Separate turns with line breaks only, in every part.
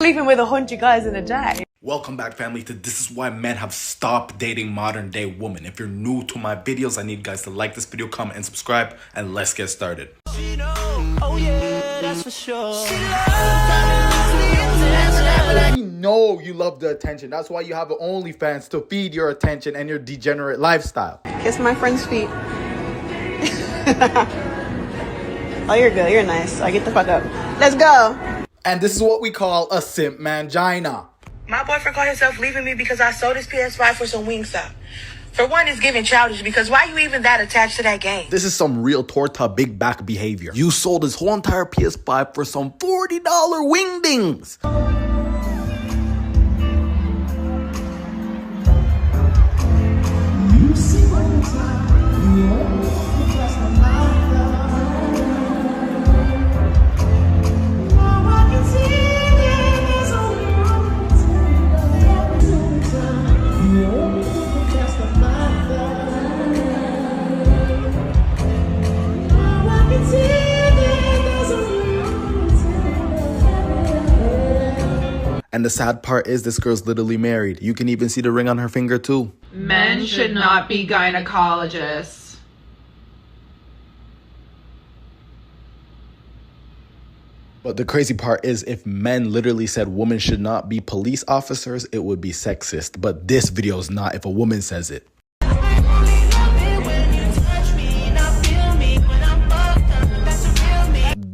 Sleeping with 100 guys in a day.
Welcome back, family, to This Is Why Men Have Stopped Dating Modern Day Women. If you're new to my videos, I need guys to like this video, comment, and subscribe, and let's get started.
Oh yeah, that's for sure.
We know you love the attention. That's why you have an OnlyFans, to feed your attention and your degenerate lifestyle.
Kiss my friend's feet. Oh, you're good. You're nice. I get the fuck up. Let's go.
And this is what we call a simp mangina.
My boyfriend called himself leaving me because I sold his PS5 for some Wingstop. For one, it's giving childish because why you even that attached to that game?
This is some real torta big back behavior. You sold his whole entire PS5 for some $40 wingdings. And the sad part is this girl's literally married. You can even see the ring on her finger too.
Men should not be gynecologists.
But the crazy part is if men literally said women should not be police officers, it would be sexist. But this video is not if a woman says it.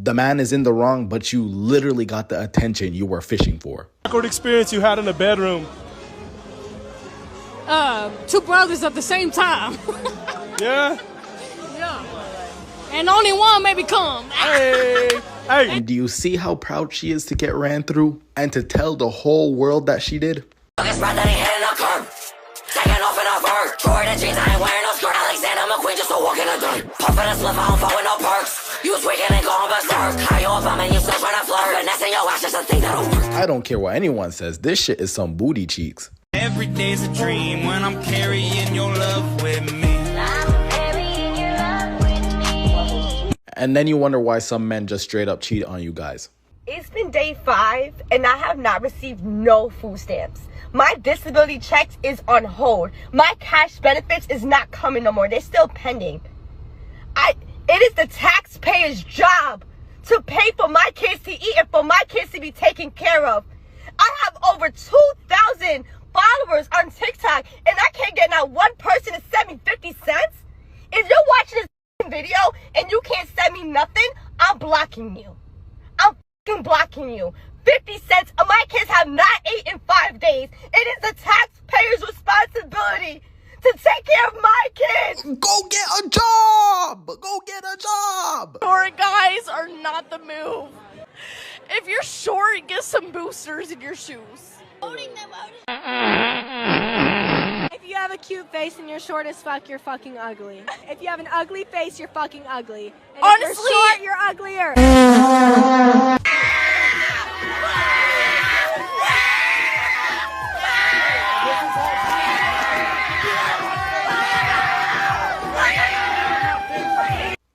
The man is in the wrong, but you literally got the attention you were fishing for.
Awkward experience you had in the bedroom.
Two brothers at the same time.
Yeah?
Yeah. And only one maybe come.
Hey! Hey!
And do you see how proud she is to get ran through and to tell the whole world that she did?
Taking off in a fur. Jordan jeans, I ain't wearing no skirt. Alexander McQueen just a walk in the dirt. Puffin' a spliff, I don't fuck with no perks. You tweaking and going berserk. How you a bum and you still trying to flirt. Finessing your ass just a thing that'll work.
I don't care what anyone says. This shit is some booty cheeks.
Every day's a dream when I'm carrying your love with me.
And then you wonder why some men just straight up cheat on you guys.
It's been day 5 and I have not received no food stamps. My disability checks is on hold. My cash benefits is not coming no more. They're still pending. It is the taxpayer's job to pay for my kids to eat and for my kids to be taken care of. I have over 2,000 followers on TikTok and I can't get not one person to send me 50 cents. If you're watching this video and you can't send me nothing, I'm blocking you. I'm fucking blocking you. 50 cents. My kids have not ate in 5 days. It is the taxpayer's responsibility to take care of my kids.
Go get a job! Go get a job!
Short guys are not the move. If you're short, get some boosters in your shoes.
If you have a cute face and you're short as fuck, you're fucking ugly. If you have an ugly face, you're fucking ugly. And
Honestly,
if you're short, you're uglier.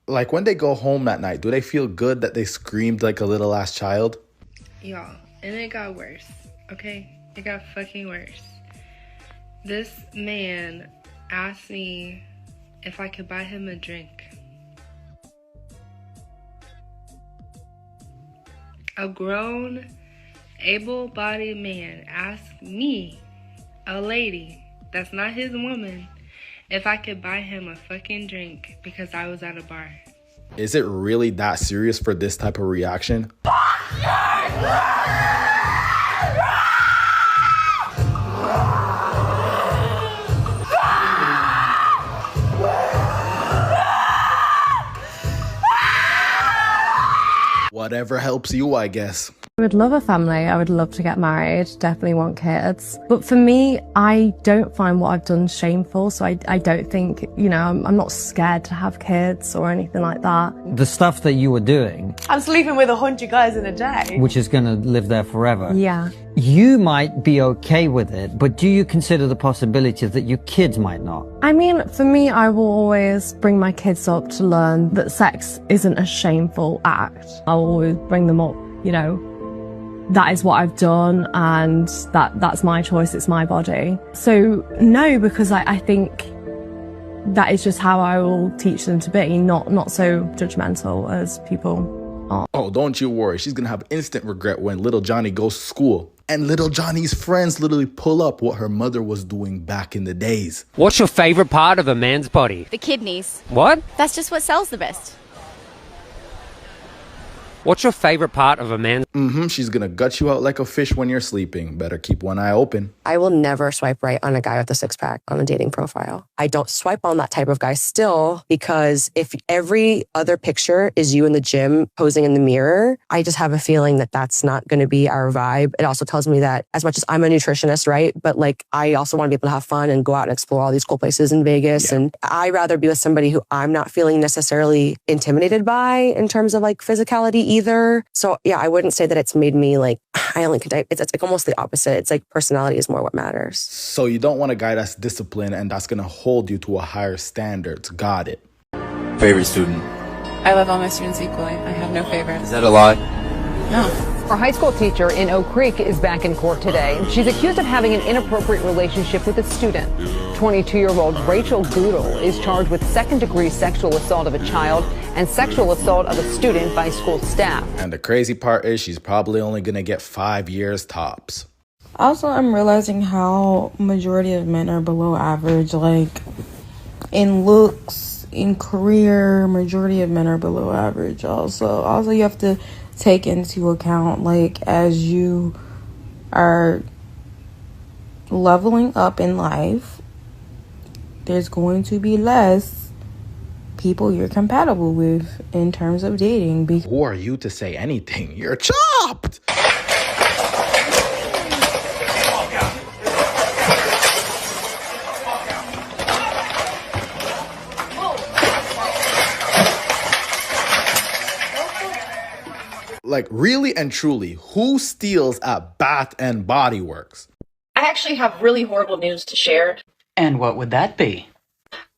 Like when they go home at night, do they feel good that they screamed like a little ass child?
Y'all, and it got worse, okay? It got fucking worse. This man asked me if I could buy him a drink. A grown, able-bodied man asked me, a lady that's not his woman, if I could buy him a fucking drink because I was at a bar.
Is it really that serious for this type of reaction? Whatever helps you, I guess.
I would love a family. I would love to get married. Definitely want kids. But for me, I don't find what I've done shameful. So I don't think, I'm not scared to have kids or anything like that.
The stuff that you were doing.
I'm sleeping with 100 guys in a day.
Which is going to live there forever.
Yeah.
You might be okay with it, but do you consider the possibility that your kids might not?
I mean, for me, I will always bring my kids up to learn that sex isn't a shameful act. I'll always bring them up, that is what I've done, and that's my choice, it's my body. So no, because I think that is just how I will teach them to be, not so judgmental as people are.
Oh, don't you worry. She's gonna have instant regret when little Johnny goes to school. And little Johnny's friends literally pull up what her mother was doing back in the days.
What's your favorite part of a man's body?
The kidneys.
What?
That's just what sells the best.
What's your favorite part of a man's...
She's gonna gut you out like a fish when you're sleeping. Better keep one eye open.
I will never swipe right on a guy with a six-pack on a dating profile. I don't swipe on that type of guy still, because if every other picture is you in the gym posing in the mirror, I just have a feeling that that's not going to be our vibe. It also tells me that as much as I'm a nutritionist, right? But like, I also want to be able to have fun and go out and explore all these cool places in Vegas. Yeah. And I'd rather be with somebody who I'm not feeling necessarily intimidated by in terms of like physicality either. So yeah, I wouldn't say that it's made me like, I only could, it's like almost the opposite. It's like personality is more what matters.
So you don't want a guy that's disciplined and that's going to hold you to a higher standard. Got it.
Favorite student?
I love all my students equally. I have no favorites.
Is that a lie?
No.
Our high school teacher in Oak Creek is back in court today. She's accused of having an inappropriate relationship with a student. 22-year-old Rachel Goodall is charged with second-degree sexual assault of a child and sexual assault of a student by school staff.
And the crazy part is she's probably only going to get 5 years tops.
Also, I'm realizing how majority of men are below average, like in looks, in career, majority of men are below average. Also you have to take into account, like, as you are leveling up in life, there's going to be less people you're compatible with in terms of dating.
Who are you to say anything? You're chopped! Like, really and truly, who steals at Bath and Body Works?
I actually have really horrible news to share.
And what would that be?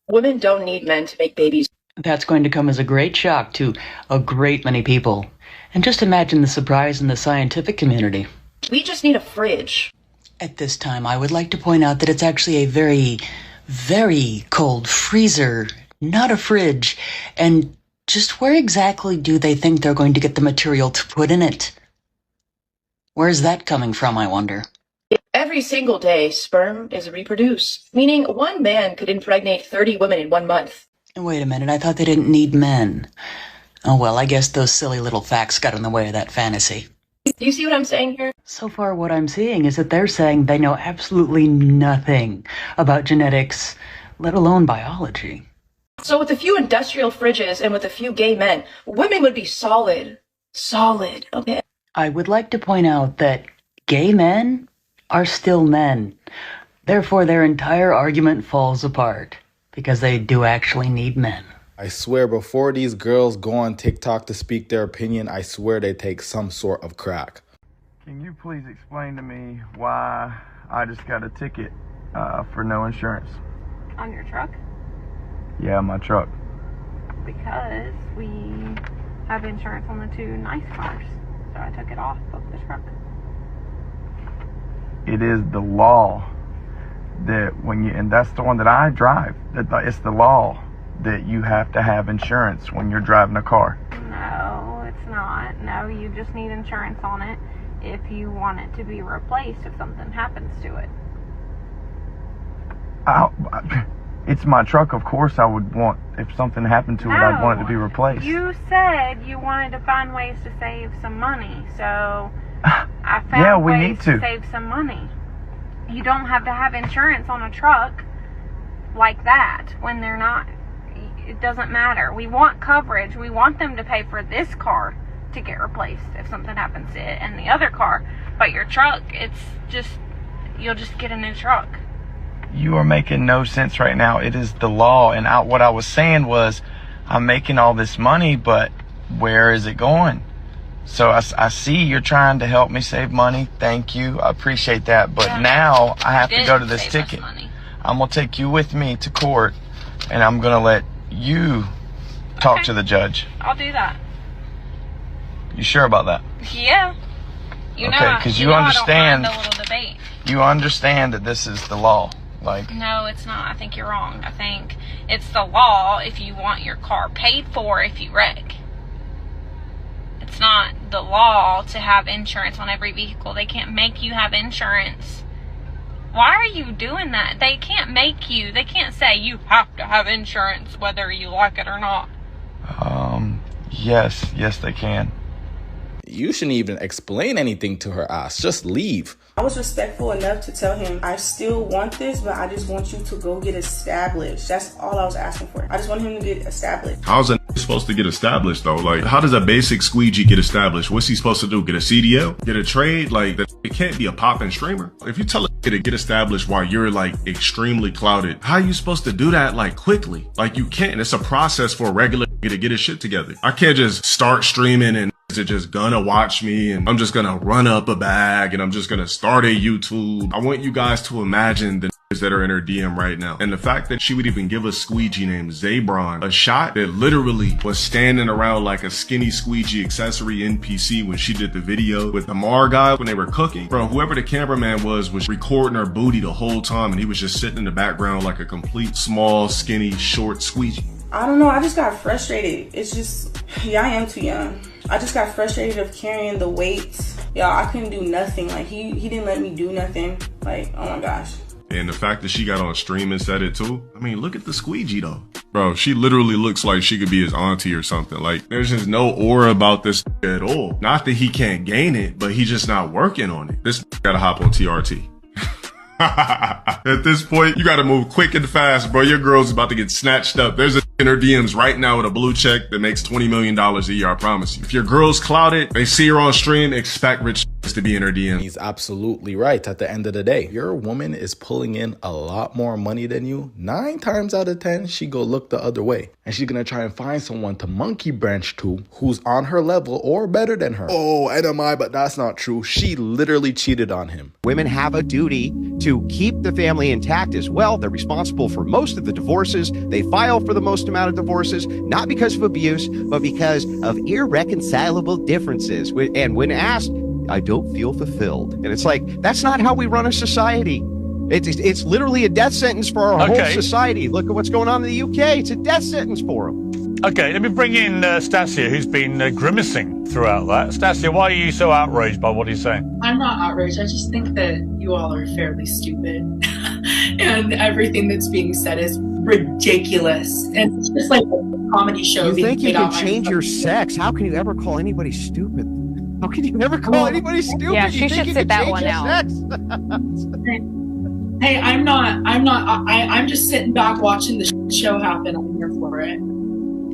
Women don't need men to make babies.
That's going to come as a great shock to a great many people. And just imagine the surprise in the scientific community.
We just need a fridge.
At this time, I would like to point out that it's actually a very, very cold freezer, not a fridge. And just where exactly do they think they're going to get the material to put in it? Where's that coming from, I wonder?
Every single day, sperm is reproduced, meaning one man could impregnate 30 women in 1 month.
Wait a minute, I thought they didn't need men. Oh well, I guess those silly little facts got in the way of that fantasy.
Do you see what I'm saying here?
So far, what I'm seeing is that they're saying they know absolutely nothing about genetics, let alone biology.
So with a few industrial fridges and with a few gay men, women would be solid. Solid, okay?
I would like to point out that gay men are still men. Therefore, their entire argument falls apart, because they do actually need men.
I swear, before these girls go on TikTok to speak their opinion, I swear they take some sort of crack.
Can you please explain to me why I just got a ticket for no insurance?
On your truck?
Yeah, my truck.
Because we have insurance on the 2 nice cars. So I took it off of the truck.
It is the law that and that's the one that I drive, it's the law that you have to have insurance when you're driving a car.
No, it's not. No, you just need insurance on it if you want it to be replaced if something happens to it.
It's my truck, of course I would want, if something happened to it, I'd want it to be replaced.
You said you wanted to find ways to save some money, so I found ways to save some money. You don't have to have insurance on a truck like that when they're not. It doesn't matter. We want coverage. We want them to pay for this car to get replaced if something happens to it and the other car. But your truck, you'll just get a new truck.
You are making no sense right now. It is the law. And what I was saying was, I'm making all this money, but where is it going? So I see you're trying to help me save money. Thank you. I appreciate that. But now I have to go to this ticket. I'm going to take you with me to court, and I'm going to let you talk to the judge.
I'll do that.
You sure about that?
Yeah. You know,
Okay, because you understand. I don't mind a little debate. You understand that this is the law. Like,
no, it's not. I think you're wrong. I think it's the law if you want your car paid for if you wreck. It's not the law to have insurance on every vehicle. They can't make you have insurance. Why are you doing that? They can't make you. They can't say you have to have insurance whether you like it or not.
Yes, they can.
You shouldn't even explain anything to her ass. Just leave.
I was respectful enough to tell him, I still want this, but I just want you to go get established. That's all I was asking for. I just want him to get established.
How's a supposed to get established though? Like, how does a basic squeegee get established? What's he supposed to do? Get a CDL? Get a trade? Like, it can't be a poppin' streamer. If you tell a to get established while you're like extremely clouded, how are you supposed to do that like quickly? Like, you can't. It's a process for a regular to get his shit together. I can't just start streaming and are just gonna watch me and I'm just gonna run up a bag and I'm just gonna start a YouTube. I want you guys to imagine the that are in her DM right now. And the fact that she would even give a squeegee named Zabron a shot that literally was standing around like a skinny squeegee accessory NPC when she did the video with the Mar guy when they were cooking. Bro, whoever the cameraman was recording her booty the whole time and he was just sitting in the background like a complete small, skinny, short squeegee.
I don't know. I just got frustrated. It's just, yeah, I am too young. I just got frustrated of carrying the weight. Y'all, I couldn't do nothing. Like, he didn't let me do nothing. Like, oh my gosh.
And the fact that she got on stream and said it too. I mean, look at the squeegee though. Bro, she literally looks like she could be his auntie or something. Like, there's just no aura about this at all. Not that he can't gain it, but he's just not working on it. This gotta hop on TRT. At this point, you gotta move quick and fast, bro. Your girl's about to get snatched up. There's a in her DMs right now with a blue check that makes $20 million a year, I promise you. If your girl's clouded, they see her on stream, expect rich to be in her DM.
He's absolutely right. At the end of the day, your woman is pulling in a lot more money than you. 9 times out of 10, she go look the other way. And she's gonna try and find someone to monkey branch to who's on her level or better than her. Oh, NMI, but that's not true. She literally cheated on him.
Women have a duty to keep the family intact as well. They're responsible for most of the divorces. They file for the most amount of divorces, not because of abuse, but because of irreconcilable differences. And when asked, I don't feel fulfilled. And it's like, that's not how we run a society. It's literally a death sentence for our whole society. Look at what's going on in the UK. It's a death sentence for them.
Okay, let me bring in Stasia, who's been grimacing throughout that. Stasia, why are you so outraged by what he's saying?
I'm not outraged. I just think that you all are fairly stupid. And everything that's being said is ridiculous. And it's just like a comedy show.
You think you can change your sex? How can you ever call anybody stupid? How can you never call anybody stupid?
Yeah, she should sit that one out.
Hey, I'm just sitting back watching the show happen. I'm here for it.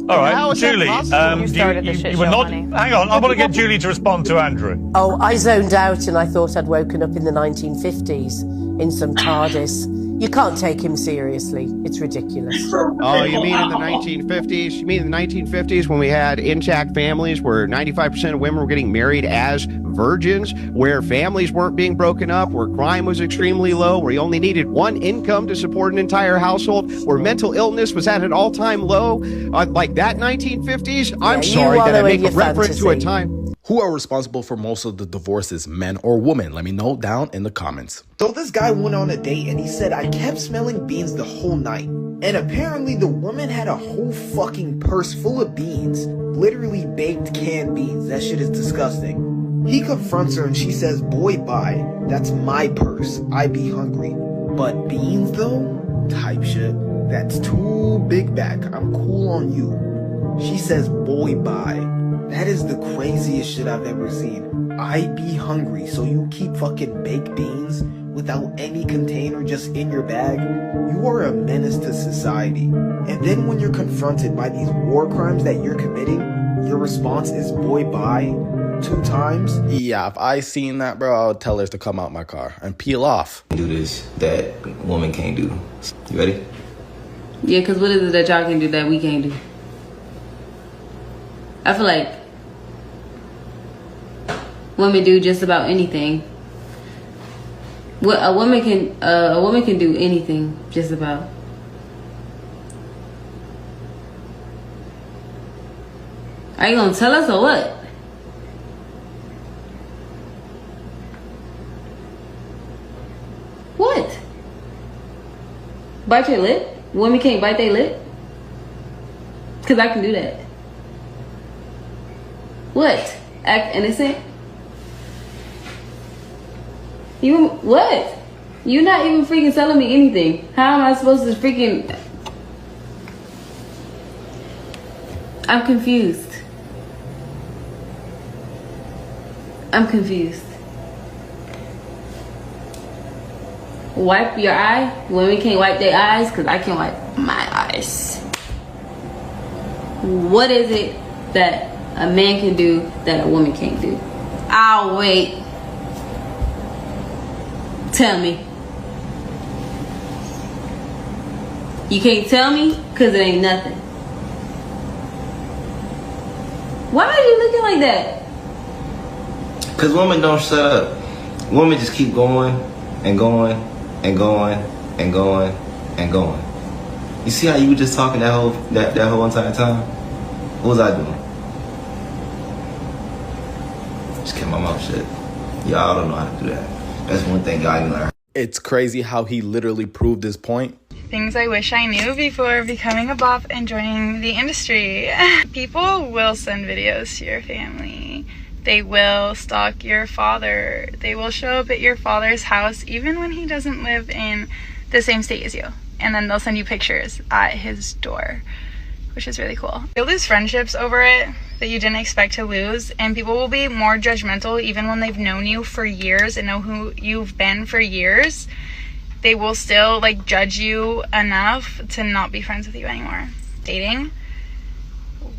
All right, Julie, you were not. Hang on, I want to get Julie to respond to Andrew.
Oh, I zoned out and I thought I'd woken up in the 1950s in some TARDIS. You can't take him seriously. It's ridiculous.
Oh, you mean in the 1950s? You mean in the 1950s when we had intact families where 95% of women were getting married as virgins, where families weren't being broken up, where crime was extremely low, where you only needed one income to support an entire household, where mental illness was at an all-time low? Like that 1950s? I'm sorry that I make a reference to a time.
Who are responsible for most of the divorces, men or women? Let me know down in the comments.
So this guy went on a date and he said, I kept smelling beans the whole night. And apparently the woman had a whole fucking purse full of beans. Literally baked canned beans. That shit is disgusting. He confronts her and she says, boy, bye. That's my purse. I be hungry. But beans though? Type shit. That's too big back. I'm cool on you. She says, boy, bye. That is the craziest shit I've ever seen. I be hungry, so you keep fucking baked beans without any container just in your bag? You are a menace to society. And then when you're confronted by these war crimes that you're committing, your response is boy bye 2 times?
Yeah, if I seen that, bro, I would tell her to come out my car and peel off.
Do this that woman can't do. You ready?
Yeah, because what is it that y'all can do that we can't do? I feel like women do just about anything. What a woman can do anything, just about. Are you gonna tell us or what? What? Bite your lip? Women can't bite their lip? Because I can do that. What? Act innocent? You, what? You're not even freaking telling me anything. How am I supposed to freaking... I'm confused. I'm confused. Wipe your eye? Women can't wipe their eyes? Because I can wipe my eyes. What is it that a man can do that a woman can't do? I'll wait. Tell me. You can't tell me because it ain't nothing. Why are you looking like that?
Because women don't shut up. Women just keep going and going and going and going and going. You see how you were just talking that whole entire time? What was I doing? Just kept my mouth shut. Y'all don't know how to do that. That's one thing y'all can learn.
It's crazy how he literally proved his point.
Things I wish I knew before becoming a bop and joining the industry. People will send videos to your family. They will stalk your father. They will show up at your father's house even when he doesn't live in the same state as you. And then they'll send you pictures at his door, which is really cool. You'll lose friendships over it that you didn't expect to lose, and people will be more judgmental even when they've known you for years and know who you've been for years. They will still like judge you enough to not be friends with you anymore. Dating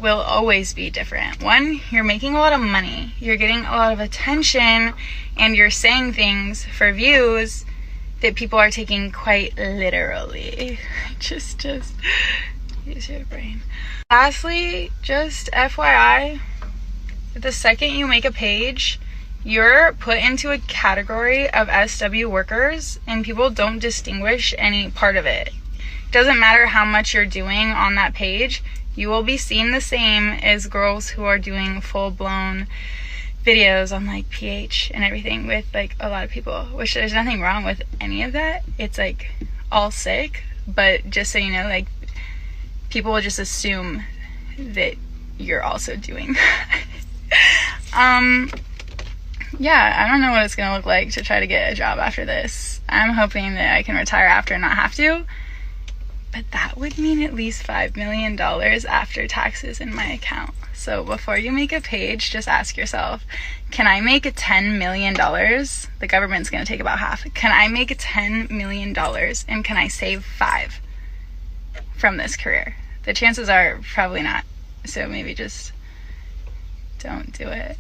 will always be different. One, you're making a lot of money, you're getting a lot of attention, and you're saying things for views that people are taking quite literally. Just use your brain. Lastly, just FYI, the second you make a page, you're put into a category of SW workers, and people don't distinguish any part of it. It doesn't matter how much you're doing on that page, you will be seen the same as girls who are doing full-blown videos on like PH and everything with like a lot of people, which there's nothing wrong with any of that. It's like all sick, but just so you know, like people will just assume that you're also doing yeah, I don't know what it's gonna look like to try to get a job after this. I'm hoping that I can retire after and not have to, but that would mean at least $5 million after taxes in my account. So before you make a page, just ask yourself, can I make $10 million? The government's gonna take about half. Can I make $10 million and can I save 5 from this career? The chances are probably not. So maybe just don't do it.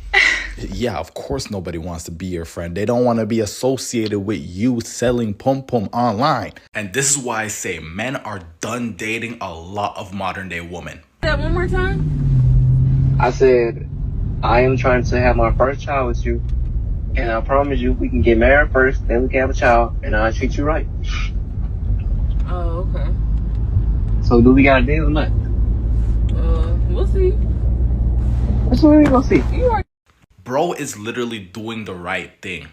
Yeah, of course nobody wants to be your friend. They don't want to be associated with you selling pum-pum online. And this is why I say men are done dating a lot of modern day women.
Say that one more time?
I said, I am trying to have my first child with you. And I promise you, we can get married first, then we can have a child, and I'll treat you right.
Oh, okay.
So do we got a deal or not?
We'll see.
That's what we're gonna see.
Bro is literally doing the right thing.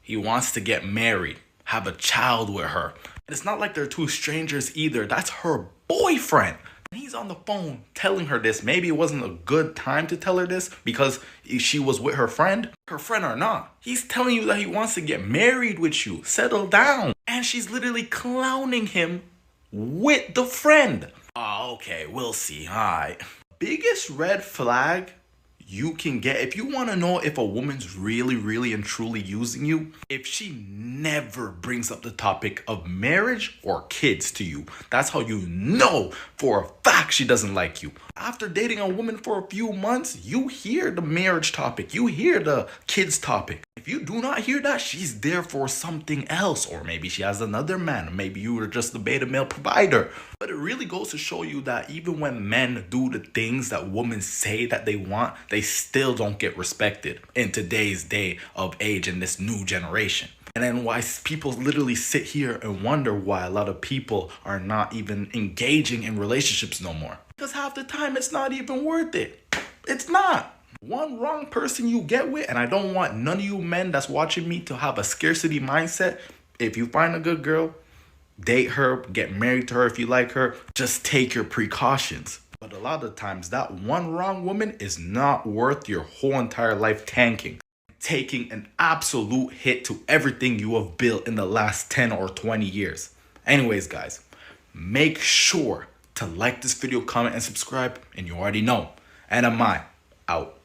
He wants to get married, have a child with her. And it's not like they're two strangers either. That's her boyfriend. And he's on the phone telling her this. Maybe it wasn't a good time to tell her this because she was with her friend or not. He's telling you that he wants to get married with you, settle down. And she's literally clowning him with the friend. Oh, okay, we'll see. All right. Biggest red flag you can get if you want to know if a woman's really and truly using you, if she never brings up the topic of marriage or kids to you. That's how you know for a fact she doesn't like you. After dating a woman for a few months, you hear the marriage topic, you hear the kids topic. If you do not hear that, she's there for something else, or maybe she has another man, maybe you were just the beta male provider. But it really goes to show you that even when men do the things that women say that they want, they still don't get respected in today's day of age in this new generation. And then why people literally sit here and wonder why a lot of people are not even engaging in relationships no more. Because half the time it's not even worth it. It's not. One wrong person you get with, and I don't want none of you men that's watching me to have a scarcity mindset. If you find a good girl, date her, get married to her if you like her. Just take your precautions. But a lot of times, that one wrong woman is not worth your whole entire life tanking. Taking an absolute hit to everything you have built in the last 10 or 20 years. Anyways, guys, make sure to like this video, comment, and subscribe. And you already know. And I'm out.